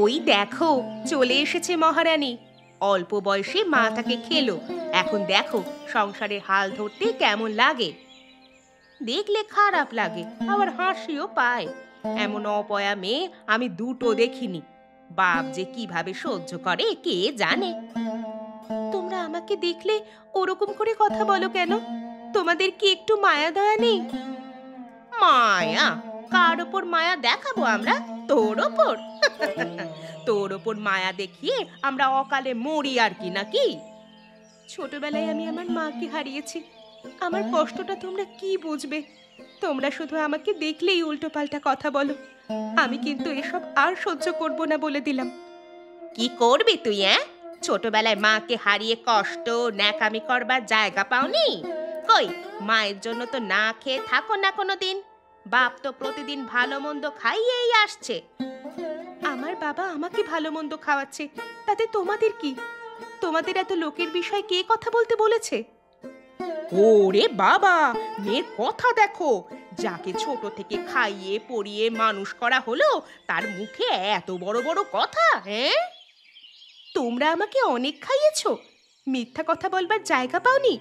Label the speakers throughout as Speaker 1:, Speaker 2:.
Speaker 1: ওই দেখো, চলে এসেছে মহারানী। অল্প বয়সে মা তাকে খেলো, এখন দেখো সংসারের হাল ধরতে কেমন লাগে। দেখলে খারাপ লাগে, আবার হাসিও পায়। এমন অপয়া মেয়ে আমি দুটো দেখিনি। বাপ যে কিভাবে সহ্য করে কে জানে। তোমরা আমাকে দেখলে ওরকম করে কথা বলো কেন? তোমাদের কি একটু মায়া দয়া নেই? মায়া? কার ওপর মায়া দেখাবো আমরা? তোর ওপর? তোর ওপর মায়া দেখিয়ে আমরা অকালে মরি আর কি, নাকি? ছোটবেলায় আমি আমার মাকে হারিয়েছি, আমার কষ্টটা তোমরা কি বুঝবে? তোমরা শুধু আমাকে দেখলেই উল্টো পাল্টা কথা বলো। আমি কিন্তু এসব আর সহ্য করব না বলে দিলাম। কি করবি তুই? ছোটবেলায় মাকে হারিয়ে কষ্ট ন্যাকামি করবার জায়গা পাওনি? কই, মায়ের জন্য তো না খেয়ে থাকো না কোনোদিন। বাপ তো প্রতিদিন ভালো মন্দ খাইয়েই আসছে। আমার বাবা আমাকে ভালো মন্দ খাওয়াচ্ছে, তাতে তোমাদের কি? তোমাদের এত লোকের বিষয় কে কথা বলতে বলেছে? ওরে বাবা, মেয়ের কথা দেখো। যাকে ছোট থেকে খাইয়ে পরিয়ে মানুষ করা হলো, তার মুখে এত বড় বড় কথা! তোমরা আমাকে অনেক খাইয়েছো, মিথ্যা কথা বলবার জায়গা পাওনি।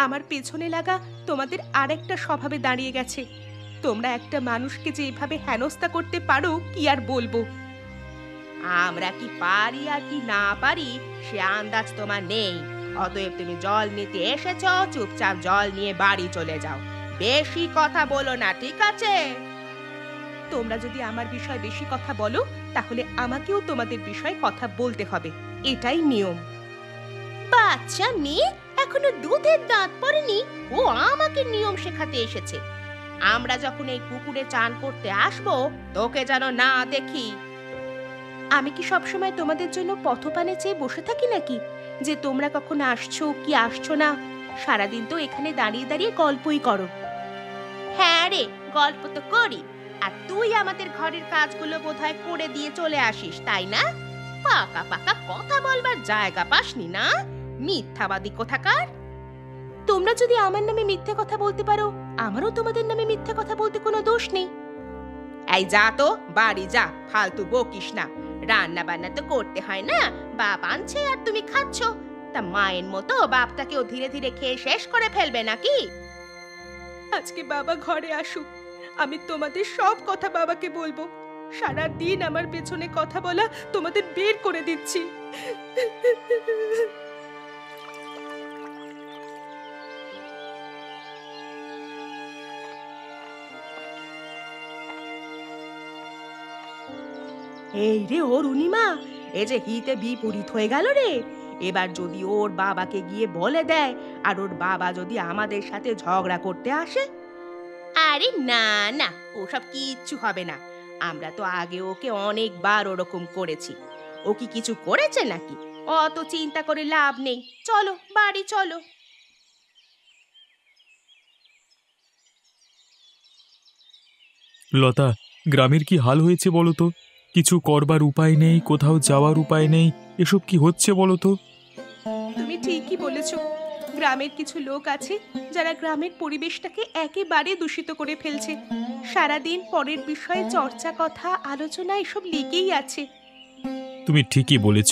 Speaker 1: আমার পেছনে লাগা তোমাদের আরেকটা স্বভাবে দাঁড়িয়ে গেছে। তোমরা একটা মানুষকে যে এভাবে হেনস্থা করতে পারো কি আর বলবো। আমরা কি পারি আর কি না পারি সে আন্দাজ তোমার নেই। অতএব তুমি জল নিতে এসেছ, চুপচাপ জল নিয়ে বাড়ি চলে যাও। বেশি কথা বলো না, ঠিক আছে? তোমরা যদি আমার বিষয়ে বেশি কথা বলো, তাহলে আমাকেও তোমাদের বিষয়ে কথা বলতে হবে, এটাই নিয়ম। বাচ্চা মেয়ে, এখনো দুধের দাঁত পড়েনি, ও আমাকে নিয়ম শেখাতে এসেছে। আমরা যখন এই পুকুরে চান করতে আসবো, তোকে যেন না দেখি। আমি কি সবসময় তোমাদের জন্য পথপানে চেয়ে বসে থাকি নাকি, যে তোমরা কখন আসছো কি আসছো না? সারাদিন তো এখানে দাঁড়িয়ে দাঁড়িয়ে গল্পই করো। হ্যাঁ রে, গল্প তো করি। আর তুই আমাদের ঘরের কাজগুলো বোধহয় করে দিয়ে চলে আসিস, তাই না? পাকা পাকা কথা বলবার জায়গা পাসনি না, মিথ্যাবাদী কোথাকার। তোমরা যদি আমার নামে মিথ্যে কথা বলতে পারো, আমারও তোমাদের নামে মিথ্যে কথা বলতে কোনো দোষ নেই। এই যা তো, বাড়ি যা, ফালতু বকিস না। রান্না বান্না তো করতে হয় না, বাপ আনছে আর তুমি খাচ্ছ। তা মায়ের মতো বাপটাকেও ধীরে ধীরে খেয়ে শেষ করে ফেলবে নাকি? আজকে বাবা ঘরে আসুক, আমি তোমাদের সব কথা বাবাকে বলবো। সারা দিন আমার পেছনে কথা বলা তোমাদের বের করে দিচ্ছি। এই রে ও রুনিমা, এ যে হিতে বিপরীত হয়ে গেল রে। এবার যদি ওর বাবাকে গিয়ে বলে দেয়, আর ওর বাবা যদি আমাদের সাথে ঝগড়া করতে আসে? আরে না না, ওসব কিচ্ছু হবে না। আমরা তো আগে ওকে অনেকবার ওরকম করেছি। ও কি কিছু করেছে নাকি? অত চিন্তা করে লাভ নেই, চলো বাড়ি চলো।
Speaker 2: লতা, গ্রামের কি হাল হয়েছে বলো তো? কিছু করবার উপায় নেই, কোথাও যাওয়ার উপায় নেই। এসব কি হচ্ছে বলো তো?
Speaker 1: তুমি ঠিকই বলেছ। গ্রামের কিছু লোক আছে যারা গ্রামের পরিবেশটাকে একেবারে দূষিত করে ফেলছে। সারাদিন পরের বিষয়ে চর্চা, কথা, আলোচনা এসব লেগেই আছে।
Speaker 2: তুমি ঠিকই বলেছ।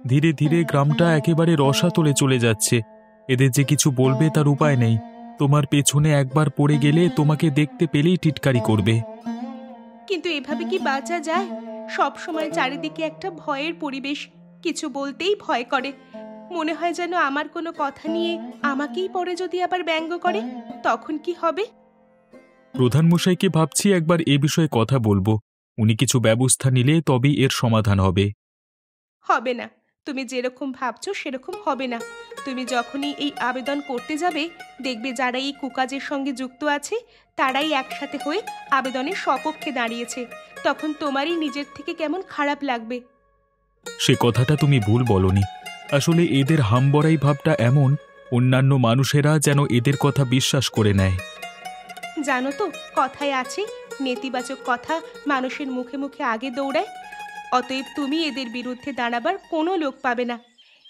Speaker 2: ধীরে ধীরে গ্রামটা একেবারে রসাতলে চলে যাচ্ছে। এদের যে কিছু বলবে তার উপায় নেই। তোমার পেছনে একবার পড়ে গেলে তোমাকে দেখতে পেলেই টিটকারি করবে।
Speaker 1: কিন্তু এভাবে কি বাঁচা যায়? সব সময় চারিদিকে একটা ভয়ের পরিবেশ, কিছু বলতেই ভয় করে। মনে হয় যেন আমার কোনো কথা নিয়ে আমাকেই পরে যদি আবার ব্যঙ্গ করে, তখন কি হবে?
Speaker 2: প্রধানমশাইকে ভাবছি একবার এ বিষয়ে কথা বলবো। উনি কিছু ব্যবস্থা নিলে তবেই এর সমাধান হবে।
Speaker 1: হবে না, তুমি যেরকম ভাবছো সেরকম হবে না। তুমি যখনই এই আবেদন করতে যাবে, দেখবে যারা এই কুকাজের সঙ্গে যুক্ত আছে তারাই একসাথে হয়ে আবেদনের সপক্ষে দাঁড়িয়েছে। তখন তোমারই নিজের থেকে কেমন খারাপ লাগবে।
Speaker 2: সে কথাটা তুমি ভুল বলনি। আসলে এদের হামবড়াই ভাবটা এমন, অন্যান্য মানুষেরা যেন এদের কথা বিশ্বাস করে নেয়।
Speaker 1: জানো তো, কথায় আছে, নেতিবাচক কথা মানুষের মুখে মুখে আগে দৌড়ায়। অতএব তুমি এদের বিরুদ্ধে দাঁড়াবার কোনো লোক পাবে না।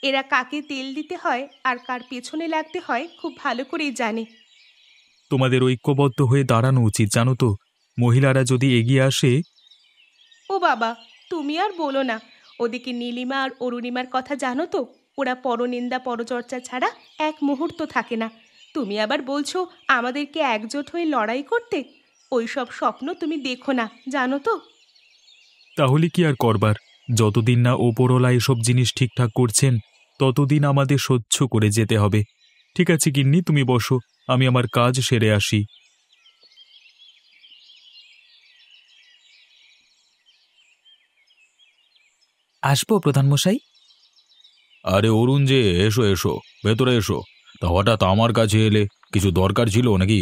Speaker 1: এরা কাকে তেল দিতে হয় আর কার পেছনে লাগতে হয় খুব ভালো করেই জানে।
Speaker 2: তোমাদের ঐক্যবদ্ধ হয়ে দাঁড়ানো উচিত, জানো তো। মহিলারা যদি এগিয়ে আসে।
Speaker 1: ও বাবা, তুমি আর বলো না, ওদিকে নীলিমা আর অরুণিমার কথা জানো তো? ওরা পরনিন্দা পরচর্চা ছাড়া এক মুহূর্ত থাকে না। তুমি আবার বলছো আমাদেরকে একজোট হয়ে লড়াই করতে। ওই সব স্বপ্ন তুমি দেখো না, জানো তো?
Speaker 2: তাহলে কি আর করবার? যতদিন না ওপরওয়ালা এসব জিনিস ঠিকঠাক করছেন, ততদিন আমাদের সহ্য করে যেতে হবে। ঠিক আছে গিন্নি, তুমি বসো, আমি আমার কাজ সেরে আসি। আসবো প্রধানমশাই।
Speaker 3: আরে অরুণ যে, এসো এসো, ভেতরে এসো। তা হঠাৎ আমার কাছে এলে, কিছু দরকার ছিল নাকি?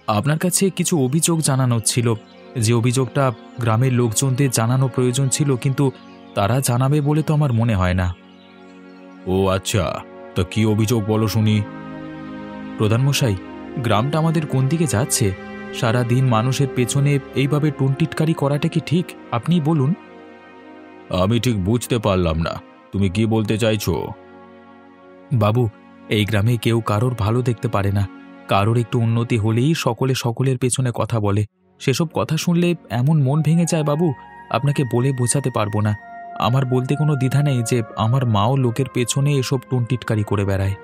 Speaker 2: আপনার কাছে কিছু অভিযোগ জানানোর ছিল। যে অভিযোগটা গ্রামের লোকজনদের জানানো প্রয়োজন ছিল, কিন্তু তারা জানাবে বলে তো আমার মনে হয় না।
Speaker 3: ও আচ্ছা, তা কি অভিযোগ বলো শুনি।
Speaker 2: প্রধানমশাই, গ্রামটা আমাদের কোন দিকে যাচ্ছে? সারা দিন মানুষের পেছনে এইভাবে টুনটিটকারি করাটা কি ঠিক? আপনিই বলুন।
Speaker 3: আমি ঠিক বুঝতে পারলাম না, তুমি কি বলতে চাইছো?
Speaker 2: বাবু, এই গ্রামে কেউ কারোর ভালো দেখতে পারে না। কারোর একটু উন্নতি হলেই সকলে সকলের পেছনে কথা বলে। সেসব কথা শুনলে এমন মন ভেঙে যায় বাবু, আপনাকে বলে বোঝাতে পারবো না। আমার বলতে কোনো দ্বিধা নেই যে আমার মাও লোকের পেছনে এসব টুনটিটকারি করে বেড়ায়।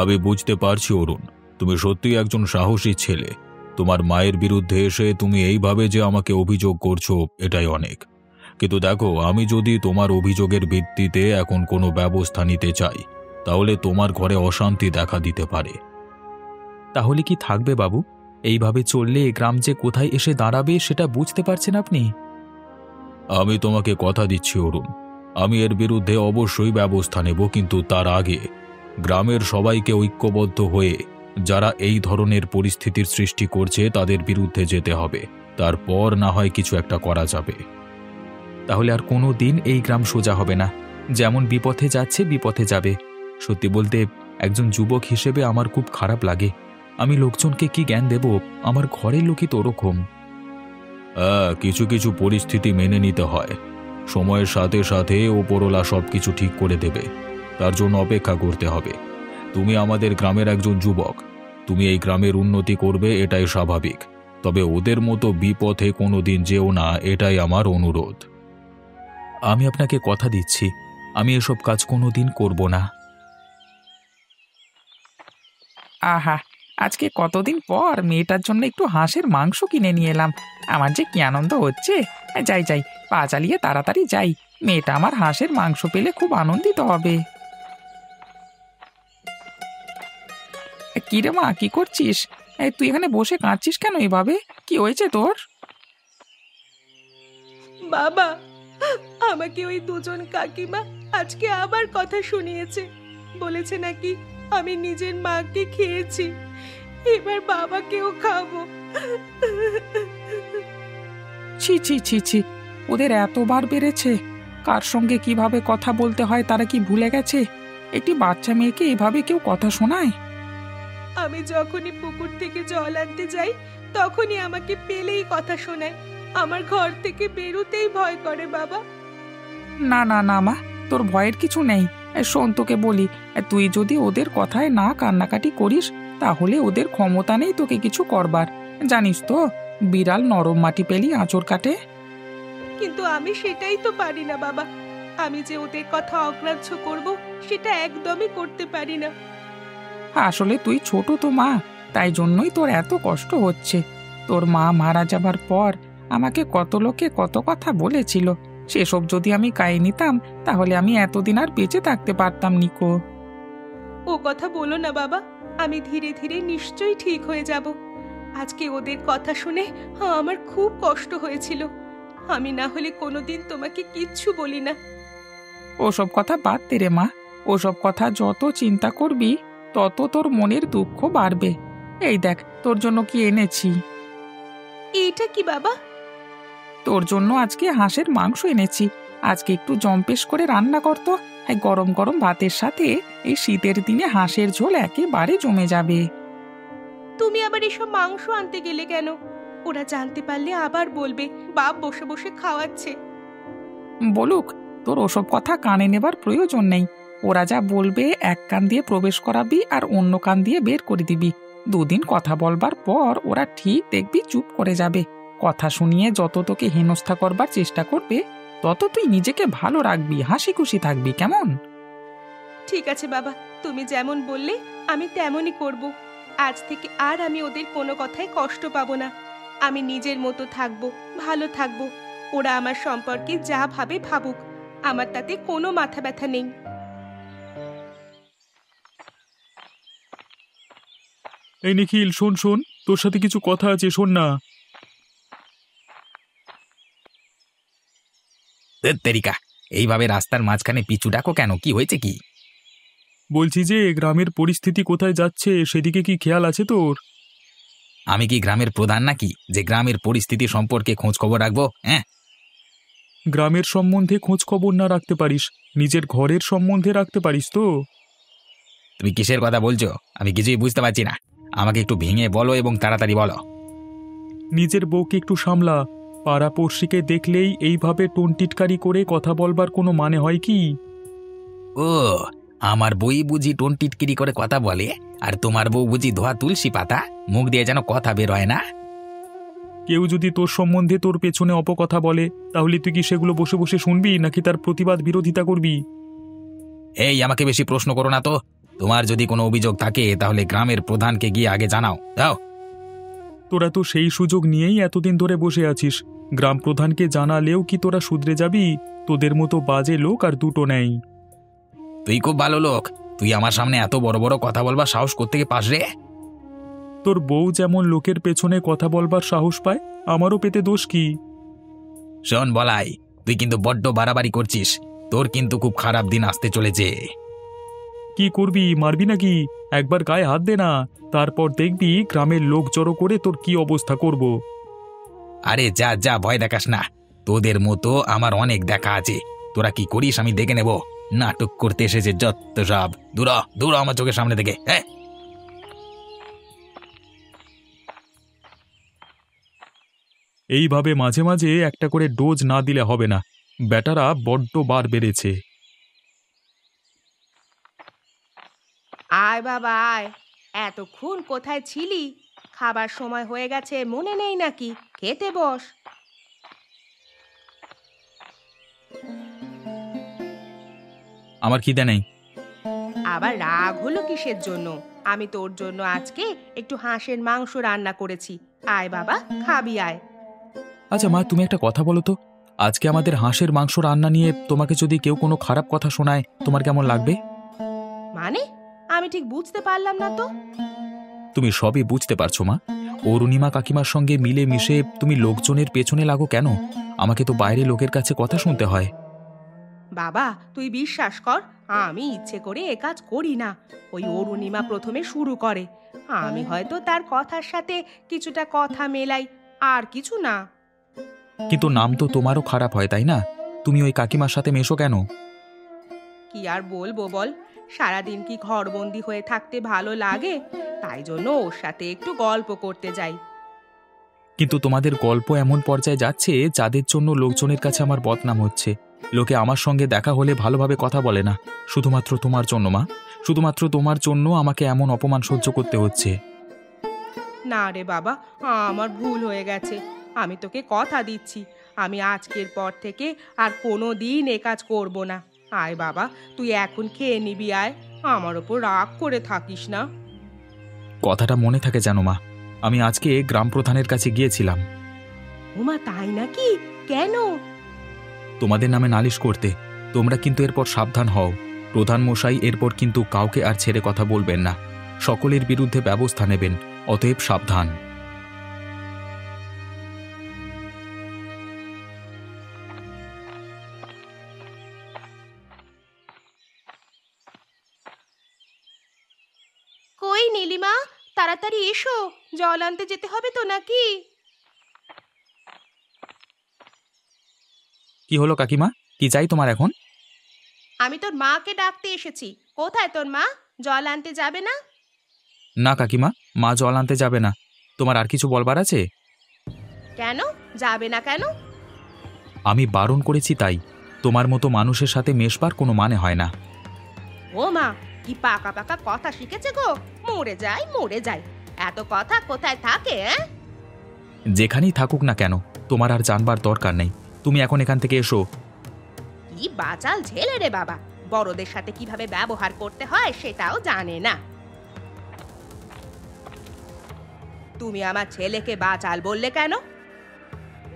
Speaker 3: আমি বুঝতে পারছি অরুণ, তুমি সত্যিই একজন সাহসী ছেলে। তোমার মায়ের বিরুদ্ধে এসে তুমি এইভাবে যে আমাকে অভিযোগ করছো, এটাই অনেক। কিন্তু দেখো, আমি যদি তোমার অভিযোগের ভিত্তিতে এখন কোনো ব্যবস্থা নিতে চাই, তাহলে তোমার ঘরে অশান্তি দেখা দিতে পারে।
Speaker 2: তাহলে কি থাকবে বাবু? এইভাবে চললে এ গ্রাম যে কোথায় এসে দাঁড়াবে সেটা বুঝতে পারছেন আপনি?
Speaker 3: আমি তোমাকে কথা দিচ্ছি অরুণ, আমি এর বিরুদ্ধে অবশ্যই ব্যবস্থা নেব, কিন্তু তার আগে গ্রামের সবাইকে ঐক্যবদ্ধ হয়ে যারা এই ধরনের পরিস্থিতির সৃষ্টি করছে তাদের বিরুদ্ধে যেতে হবে। তারপর না হয় কিছু একটা করা যাবে।
Speaker 2: তাহলে আর কোনো দিন এই গ্রাম সোজা হবে না। যেমন বিপথে যাচ্ছে বিপথে যাবে। সত্যি বলতে, একজন যুবক হিসেবে আমার খুব খারাপ লাগে। আমি লোকজনকে কি জ্ঞান দেব? আমার ঘরের লোকই তো ওরকম।
Speaker 3: কিছু কিছু পরিস্থিতি মেনে নিতে হয়। সময়ের সাথে সাথে ওপরওয়ালা সব কিছু ঠিক করে দেবে, তার জন্য অপেক্ষা করতে হবে। তুমি আমাদের গ্রামের একজন যুবক, তুমি এই গ্রামের উন্নতি করবে, এটাই স্বাভাবিক। তবে ওদের মতো বিপথে কোনোদিন যেও না, এটাই আমার অনুরোধ।
Speaker 2: আমি আপনাকে কথা দিচ্ছি, আমি এসব কাজ কোনোদিন করব না।
Speaker 4: আহা, আজকে কতদিন পর মেয়েটার জন্য একটু হাঁসের মাংস কিনে নিয়ে এলাম। আমার যে কি আনন্দ হচ্ছে। যাই যাই, পা চালিয়ে তাড়াতাড়ি যাই। মেয়েটা আমার হাঁসের মাংস পেলে খুব আনন্দিত হবে। কিরে মা, কি করছিস? তুই এখানে বসে কাঁদছিস কেন এভাবে? কি হয়েছে তোর?
Speaker 1: বাবা, আমাকে ওই দুজন কাকিমা আজকে আবার কথা শুনিয়েছে। বলেছে নাকি আমি নিজের মাকে খেয়েছি, এবার বাবাকেও খাবো।
Speaker 4: ছি ছি ছি ছি, ওদের এতবার বেড়েছে। কার সঙ্গে কিভাবে কথা বলতে হয় তারা কি ভুলে গেছে? একটি বাচ্চা মেয়েকে এভাবে কেউ কথা শোনায়?
Speaker 1: আমি যখনই পুকুর থেকে জল আনতে যাই, তখনই আমাকে পেলেই কথা শোনায়। আমার ঘর থেকে বেরোতেই ভয় করে বাবা।
Speaker 4: না না না মা, তোর ভয়ের কিছু নেই। শোন, তোকে বলি, তুই যদি ওদের কথায় না কান্নাকাটি করিস, তাহলে ওদের ক্ষমতা নেই তোকে কিছু করবার। জানিস তো, বিড়াল নরম মাটি পেলেই আঁচড় কাটে।
Speaker 1: কিন্তু আমি সেটাই তো পারি না বাবা। আমি যে ওদের কথা অগ্রাহ্য করব, সেটা একদমই করতে পারি না।
Speaker 4: আসলে তুই ছোট তো মা, তাই জন্যই তোর এত কষ্ট হচ্ছে। তোর মা মারা যাবার পর আমাকে কত লোকে কত কথা বলেছিল। সেসব যদি আমি গায়ে নিতাম, তাহলে আমি এতদিন আর বেঁচে থাকতে পারতাম নিকো।
Speaker 1: ও কথা বলো না বাবা, আমি ধীরে ধীরে নিশ্চয়ই ঠিক হয়ে যাব। আজকে ওদের কথা শুনে আমার খুব কষ্ট হয়েছিল। আমি না হলে কোনোদিন তোমাকে কিচ্ছু বলি না।
Speaker 4: ওসব কথা বাদ দে রে মা। ওসব কথা যত চিন্তা করবি, তত তোর মনের দুঃখ বাড়বে। এই দেখ, তোর জন্য কি এনেছি।
Speaker 1: এইটা কি বাবা?
Speaker 4: তোর জন্য আজকে হাঁসের মাংস এনেছি। আজকে একটু জম্পেশ করে রান্না করতো। গরম গরম ভাতের সাথে এই শীতের দিনে হাঁসের ঝোল একেবারে জমে যাবে।
Speaker 1: তুমি আবার এসব মাংস আনতে গেলে কেন? ওরা জানতে পারলে আবার বলবে বাপ বসে বসে খাওয়াচ্ছে।
Speaker 4: বলুক, তোর ওসব কথা কানে নেবার প্রয়োজন নেই। ওরা যা বলবে এক কান দিয়ে প্রবেশ করাবি আর অন্য কান দিয়ে বের করে দিবি। দুদিন কথা বলবার পর ওরা ঠিক দেখবি চুপ করে যাবে। কথা শুনিয়ে যত তোকে হেনস্থা করবার চেষ্টা করবে তত তুই নিজেকে ভালো রাখবি, হাসি খুশি থাকবি, কেমন?
Speaker 1: ঠিক আছে বাবা, তুমি যেমন বললে আমি তেমনই করব। আজ থেকে আর আমি ওদের কোনো কথায় কষ্ট পাবো না। আমি নিজের মতো থাকবো, ভালো থাকবো। ওরা আমার সম্পর্কে যা ভাবে ভাবুক, আমার তাতে কোনো মাথা ব্যথা নেই।
Speaker 2: এই নিখিল, শোন শোন, তোর সাথে কিছু কথা আছে, শোন না।
Speaker 5: তেরিকা, এইভাবে রাস্তার মাঝখানে পিছু ডাকো কেন? কি হয়েছে কি?
Speaker 2: বলছি যে গ্রামের পরিস্থিতি কোথায় যাচ্ছে সেদিকে কি খেয়াল আছে তোর?
Speaker 5: আমি কি গ্রামের প্রধান নাকি যে গ্রামের পরিস্থিতি সম্পর্কে খোঁজ খবর রাখবো? হ্যাঁ,
Speaker 2: গ্রামের সম্বন্ধে খোঁজ খবর না রাখতে পারিস, নিজের ঘরের সম্বন্ধে রাখতে পারিস তো?
Speaker 5: তুমি কিসের কথা বলছো? আমি কিছুই বুঝতে পারছি না। আমাকে একটু ভেঙে বলো এবং তাড়াতাড়ি বলো।
Speaker 2: নিজের বউকে একটু সামলা। পাড়াপড়শিকে দেখলেই এইভাবে টোনটিটকারি করে কথা বলবার কোনো মানে হয় কি?
Speaker 5: ও, আমার বই বুঝি টোন টিটকিরি করে কথা বলে, আর তোমার বউ বুঝি ধোয়া তুলসী পাতা, মুখ দিয়ে যেন কথা বের হয় না।
Speaker 2: কেউ যদি তোর সম্বন্ধে তোর পেছনে অপকথা বলে তাহলে তুই কি সেগুলো বসে বসে শুনবি নাকি তার প্রতিবাদ বিরোধিতা করবি?
Speaker 5: এই, আমাকে বেশি প্রশ্ন করো না তো। তোমার যদি কোনো অভিযোগ থাকে তাহলে গ্রামের প্রধানকে গিয়ে আগে জানাও। যাও।
Speaker 2: তোরা তো সেই সুযোগ নিয়েই এতদিন ধরে বসে আছিস। গ্রাম প্রধানকে জানালেও কি তোরা শুধরে যাবি? তোদের মতো বাজে লোক আর দুটো নেই।
Speaker 5: তুই খুব ভালো লোক, তুই আমার সামনে এত বড় বড় কথা বলবার সাহস কোত্থেকে পাস রে?
Speaker 2: তোর বউ যেমন লোকের পেছনে কথা বলবার সাহস পায়, আমারও পেতে দোষ কি?
Speaker 5: শোন বলাই, তুই কিন্তু বড্ড বাড়াবাড়ি করছিস। তোর কিন্তু খুব খারাপ দিন আসতে চলেছে।
Speaker 2: কি করবি, মারবি নাকি? একবার গায়ে হাত দে না, তারপর দেখবি গ্রামের লোক জড়ো করে তোর কি অবস্থা করব।
Speaker 5: আরে যা যা, ভয় দেখাস না। তোদের মতো আমার অনেক দেখা আছে। তোরা কি করিস আমি দেখে নেব। নাটক করতে এসেছে যত সব। দূর হ, দূর হ আমার চোখের সামনে থেকে। হ্যাঁ,
Speaker 2: এইভাবে মাঝে মাঝে একটা করে ডোজ না দিলে হবে না। ব্যাটারা বড্ড বার বেড়েছে।
Speaker 1: আয় বাবা আয়, এতক্ষণ কোথায় ছিলি? খাবার সময় হয়ে গেছে, মনে নেই নাকি? খেতে বস।
Speaker 2: আমার খিদে নেই।
Speaker 1: আবার রাগ হলো কিসের জন্য? আমি তোর জন্য আজকে একটু হাঁসের মাংস রান্না করেছি। আয় বাবা, খাবি আয়।
Speaker 2: আচ্ছা মা, তুমি একটা কথা বলো তো, আজকে আমাদের হাঁসের মাংস রান্না নিয়ে তোমাকে যদি কেউ কোনো খারাপ কথা শোনায় তোমার কেমন লাগবে?
Speaker 1: মানে আমি ঠিক বুঝতে পারলাম না তো।
Speaker 2: তুমি সবই বুঝতে পারছো মা। অরুণিমা কাকিমার সঙ্গে মিলে মিশে তুমি লোকজনের পেছনে লাগো কেন? আমাকে তো বাইরে লোকের কাছে কথা শুনতে হয়।
Speaker 1: বাবা তুই বিশ্বাস কর, আমি ইচ্ছে করে এ কাজ করি না। ওই অরুণিমা প্রথমে শুরু করে, আমি হয়তো তার কথার সাথে কিছুটা কথা মেলাই, আর কিছু না।
Speaker 2: কিন্তু নাম তো তোমারও খারাপ হয়, তাই না? তুমি ওই কাকিমার সাথে মেশো কেন?
Speaker 1: কি আর বলবো বল, সারাদিন কি ঘরবন্দি হয়ে থাকতে ভালো লাগে? তাই জন্য ওর সাথে একটু গল্প করতে যাই।
Speaker 2: কিন্তু তোমাদের গল্প এমন পর্যায়ে যাচ্ছে যাদের জন্য লোকজনের কাছে আমার বদনাম হচ্ছে। লোকে আমার সঙ্গে দেখা হলে ভালোভাবে কথা বলে না, শুধুমাত্র তোমার জন্য মা। শুধুমাত্র তোমার জন্য আমাকে এমন অপমান সহ্য করতে হচ্ছে।
Speaker 1: না রে বাবা, আমার ভুল হয়ে গেছে। আমি তোকে কথা দিচ্ছি, আমি আজকের পর থেকে আর কোনো দিন এ কাজ করব না। আয় বাবা, তুই এখন খেয়ে নিবি, আয়। আমার ওপর রাগ করে থাকিস না।
Speaker 2: কথাটা মনে থাকে জানো মা, আমি আজকে গ্রাম প্রধানের কাছে গিয়েছিলাম।
Speaker 1: ওমা, তাই নাকি? কেন?
Speaker 2: তোমাদের নামে নালিশ করতে। তোমরা কিন্তু এরপর সাবধান হও। প্রধান মশাই এরপর কিন্তু কাউকে আর ছেড়ে কথা বলবেন না, সকলের বিরুদ্ধে ব্যবস্থা নেবেন। অতএব সাবধান।
Speaker 1: কই নীলিমা, তাড়াতাড়ি এসো, জল আনতে যেতে হবে তো নাকি?
Speaker 2: কি হলো কাকিমা, কি চাই তোমার এখন?
Speaker 1: আমি তোর মাকে ডাকতে এসেছি। কোথায় তোর মা? জল আনতে যাবে না?
Speaker 2: না কাকিমা, মা জল আনতে যাবে না। তোমার আর কিছু বলবার আছে?
Speaker 1: কেন যাবে না কেন?
Speaker 2: আমি বারণ করেছি তাই। তোমার মতো মানুষের সাথে মেশবার কোনো মানে হয় না।
Speaker 1: ও মা, কি পাকা পাকা কথা শিখেছে গো! মরে যাই মরে যাই, এত কথা কোথায় থাকে?
Speaker 2: যেখানেই থাকুক না কেন, তোমার আর জানবার দরকার নেই। তুমি এখন এখান থেকে এসো।
Speaker 1: কি বাচাল ছেলে রে বাবা, বড়দের সাথে কিভাবে ব্যবহার করতে হয় সেটাও জানে না। তুমি আমার ছেলেকে বাচাল বললে কেন?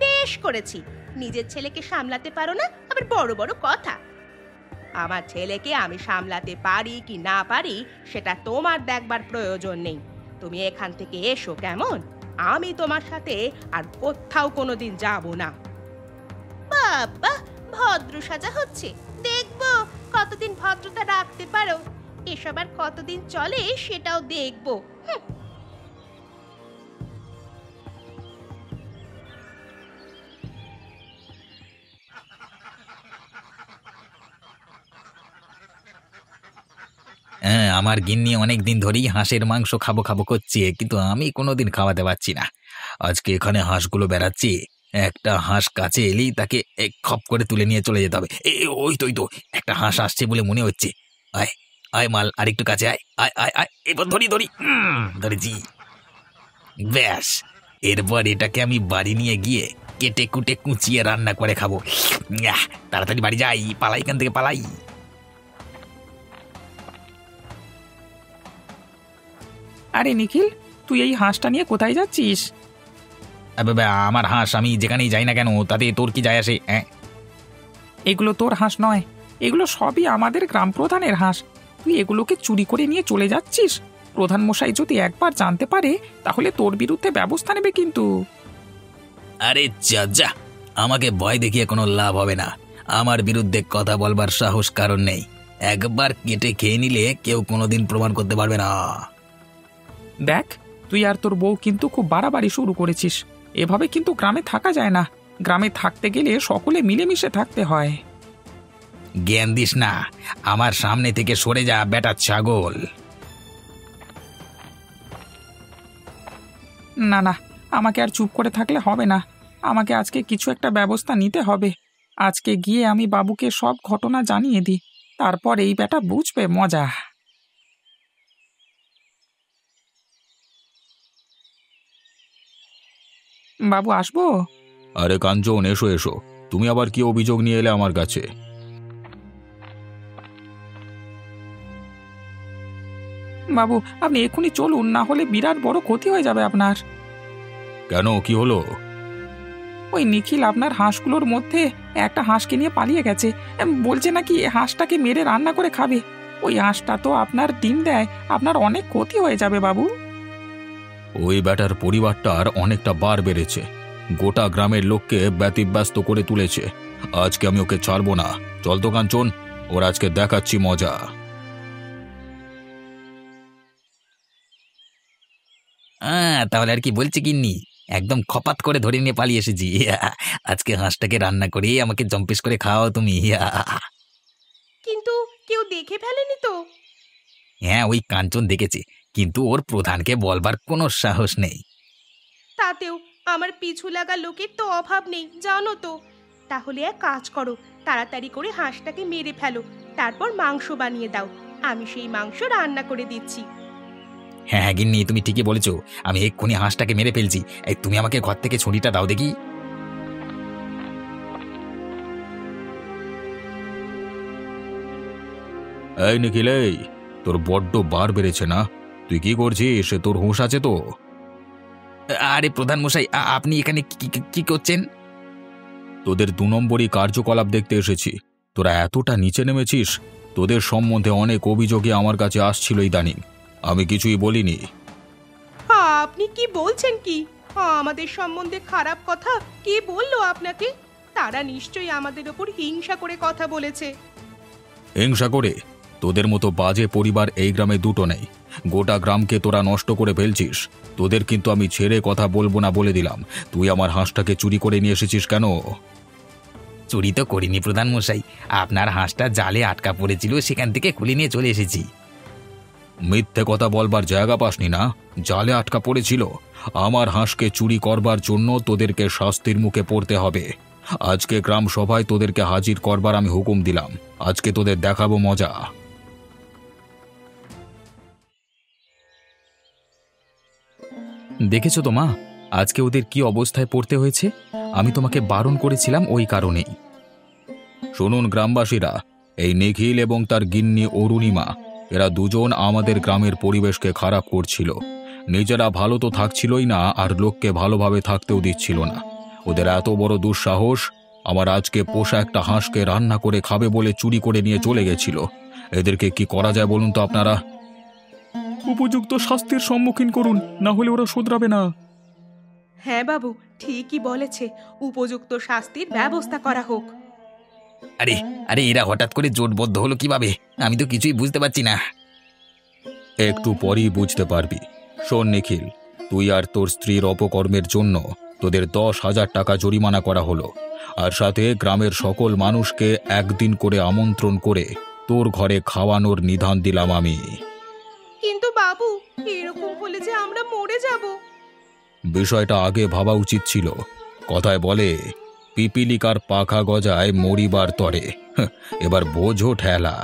Speaker 1: বেশ করেছি, নিজের ছেলেকে সামলাতে পারো না, আবার বড় বড় কথা। আমার ছেলেকে আমি সামলাতে পারি কি না পারি সেটা তোমার দেখবার প্রয়োজন নেই। তুমি এখান থেকে এসো কেমন? আমি তোমার সাথে আর কোথাও কোনোদিন যাব না। বাবা, ভদ্র সাজা হচ্ছে, দেখবো কতদিন ভদ্রতা রাখতে পারো। এসব আর কতদিন চলে সেটাও দেখবো।
Speaker 5: হ্যাঁ, আমার গিন্নি অনেক দিন ধরেই হাঁসের মাংস খাবো খাবো করছে, কিন্তু আমি কোনোদিন খাওয়াতে পারছি না। আজকে এখানে হাঁসগুলো বেড়াচ্ছি, একটা হাঁস কাছে এলেই তাকে খপ করে তুলে নিয়ে চলে যেতে হবে। ওই তো একটা হাঁস আসছে বলে মনে হচ্ছে। আয় আয় মাল, আরেকটু কাছে আয় আয় আয় আয়, এবার ধরেছি। ব্যাস, এরপর এটাকে আমি বাড়ি নিয়ে গিয়ে কেটে কুটে কুচিয়ে রান্না করে খাবো। তাড়াতাড়ি বাড়ি যাই, পালাই এখান থেকে পালাই।
Speaker 4: আরে নিখিল, তুই এই হাঁসটা নিয়ে কোথায় যাচ্ছিস?
Speaker 5: আমার হাঁস আমি যেখানেই যাই না কেন, তাতে তোর কি যায় আসে?
Speaker 4: এগুলো তোর হাঁস নয়, এগুলো সবই আমাদের গ্রাম প্রধানের হাঁস। তুই এগুলোকে চুরি করে নিয়ে চলে যাচ্ছিস। প্রধান মশাই যদি একবার জানতে পারে তাহলে তোর বিরুদ্ধে ব্যবস্থা নেবে কিন্তু।
Speaker 5: আরে যা, আমাকে ভয় দেখিয়ে কোনো লাভ হবে না। আমার বিরুদ্ধে কথা বলবার সাহস কারণ নেই। একবার কেটে খেয়ে নিলে কেউ কোনোদিন প্রমাণ করতে পারবে না।
Speaker 4: দেখ, তুই আর তোর বউ কিন্তু খুব বাড়াবাড়ি শুরু করেছিস। এভাবে কিন্তু গ্রামে থাকা যায় না। গ্রামে থাকতে গেলে সকলে মিলেমিশে থাকতে হয়।
Speaker 5: জ্ঞান দিস না, আমার সামনে থেকে সরে যা বেটা ছাগল।
Speaker 4: না না, আমাকে আর চুপ করে থাকলে হবে না। আমাকে আজকে কিছু একটা ব্যবস্থা নিতে হবে। আজকে গিয়ে আমি বাবুকে সব ঘটনা জানিয়ে দিই, তারপর এই বেটা বুঝবে মজা। বাবু, আসবো?
Speaker 3: আরে কাঞ্চন, এসো এসো। তুমি আবার কি অভিযোগ নিয়ে এলে আমার কাছে?
Speaker 4: বাবু, আপনি এক্ষুনি চলুন, না হলে বিরাট বড় ক্ষতি হয়ে যাবে আপনার।
Speaker 3: কেন, কি হলো?
Speaker 4: ওই নিখিল আপনার হাঁসগুলোর মধ্যে একটা হাঁসকে নিয়ে পালিয়ে গেছে। বলছে নাকি হাঁসটাকে মেরে রান্না করে খাবে। ওই হাঁসটা তো আপনার ডিম দেয়, আপনার অনেক ক্ষতি হয়ে যাবে বাবু।
Speaker 3: ওই ব্যাটার পরিবারটার অনেকটা বার বেড়েছে, গোটা গ্রামের লোককে ব্যতিব্যস্ত করে তুলেছে। আজকে আমি ওকে ছাড়বো না। চল তো কাঞ্চন, ওর আজকে দেখাচ্ছি মজা।
Speaker 5: তাহলে আর কি বলছি গিন্নি, একদম খপাত করে ধরে নিয়ে পালিয়ে এসেছি। আজকে হাঁসটাকে রান্না করে আমাকে জম্পেশ করে খাওয়াও তুমি।
Speaker 1: কিন্তু কেউ দেখে ফেলেনি তো?
Speaker 5: হ্যাঁ, ওই কাঞ্চন দেখেছে, কিন্তু ওর প্রধানকে বলবার কোনো সাহস নেই।
Speaker 1: তাতেও আমার পিছু লাগা লোকের তো অভাব নেই, জানো তো। তাহলে এক কাজ করো, তাড়াতাড়ি করে হাঁসটাকে মেরে ফেলো, তারপর মাংস বানিয়ে দাও। আমি সেই মাংস রান্না করে দিচ্ছি।
Speaker 5: হ্যাঁ হ্যাঁ গিন্নি, তুমি ঠিকই বলেছো। আমি এক্ষুনি হাঁসটাকে মেরে ফেলছি। এই তুমি আমাকে ঘর থেকে ছুরিটা দাও দেখি।
Speaker 3: এই নিখিল, এই তোর বড্ড বার বেড়েছে না? তুই কি করছিস? তোর হুঁশ আছে তো?
Speaker 5: আরে প্রধান মশাই, আপনি এখানে কি করছেন?
Speaker 3: তোদের 2 নম্বরই কার্যকলাপ দেখতে এসেছি। তোরা এতটা নিচে নেমেছিস। তোদের সম্বন্ধে অনেক অভিযোগে আমার কাছে আসছিল ইদানিং। আমি কিছুই বলিনি।
Speaker 1: আপনি কি বলছেন কি? আমাদের সম্বন্ধে খারাপ কথা কে বললো আপনাকে? তারা নিশ্চয়ই আমাদের ওপর হিংসা করে কথা বলেছে।
Speaker 3: হিংসা করে? তোদের মতো বাজে পরিবার এই গ্রামে দুটো নেই। গোটা গ্রামকে তোরা নষ্ট করে ফেলছিস। তোদের কিন্তু আমি ছেড়ে কথা বলবো না বলে দিলাম। তুই আমার হাঁসটাকে চুরি করে নিয়ে এসেছিস কেন?
Speaker 5: চুরি তো করিনি প্রধান মশাই, আপনার হাঁসটা জালে আটকা পড়েছিল, সেখান থেকে খুলে নিয়ে চলে এসেছি।
Speaker 3: মিথ্যে কথা বলবার জায়গা পাসনি না? জালে আটকা পড়েছিল। আমার হাঁসকে চুরি করবার জন্য তোদেরকে শাস্তির মুখে পড়তে হবে। আজকে গ্রাম সভায় তোদেরকে হাজির করবার আমি হুকুম দিলাম। আজকে তোদের দেখাবো মজা।
Speaker 2: দেখেছো তো মা, আজকে ওদের কি অবস্থায় পড়তে হয়েছে। আমি তোমাকে বারণ করেছিলাম ওই কারণেই।
Speaker 3: শুনুন গ্রামবাসীরা, এই নিখিল এবং তার গিন্নি অরুণিমা, এরা দুজন আমাদের গ্রামের পরিবেশকে খারাপ করছিল। নিজেরা ভালো তো থাকছিলই না, আর লোককে ভালোভাবে থাকতেও দিচ্ছিল না। ওদের এত বড় দুঃসাহস, আমার আজকে পোষা একটা হাঁসকে রান্না করে খাবে বলে চুরি করে নিয়ে চলে গেছিল। এদেরকে কি করা যায় বলুন তো আপনারা?
Speaker 2: উপযুক্ত শাস্তির সম্মুখীন করুন, না হলে ওরা শোধরাবে না।
Speaker 1: হ্যাঁ বাবু, ঠিকই বলেছে, উপযুক্ত শাস্তির ব্যবস্থা করা হোক।
Speaker 5: আরে আরে এরা হঠাৎ করে জোটবদ্ধ হলো কিভাবে? আমি তো কিছুই বুঝতে পারছি না।
Speaker 3: একটু পরেই বুঝতে পারবি। শোন নিখিল, তুই আর তোর স্ত্রীর অপকর্মের জন্য তোদের 10,000 টাকা জরিমানা করা হলো, আর সাথে গ্রামের সকল মানুষকে একদিন করে আমন্ত্রণ করে তোর ঘরে খাওয়ানোর নিধান দিলাম আমি।
Speaker 1: কিন্তু বাবু, এরকম হলে যে আমরা মরে যাব।
Speaker 3: বিষয়টা আগে ভাবা উচিত ছিল। কথায় বলে, পিপিলিকার পাখা গজায় মরিবার তরে। এবার বোঝো ঠেলা।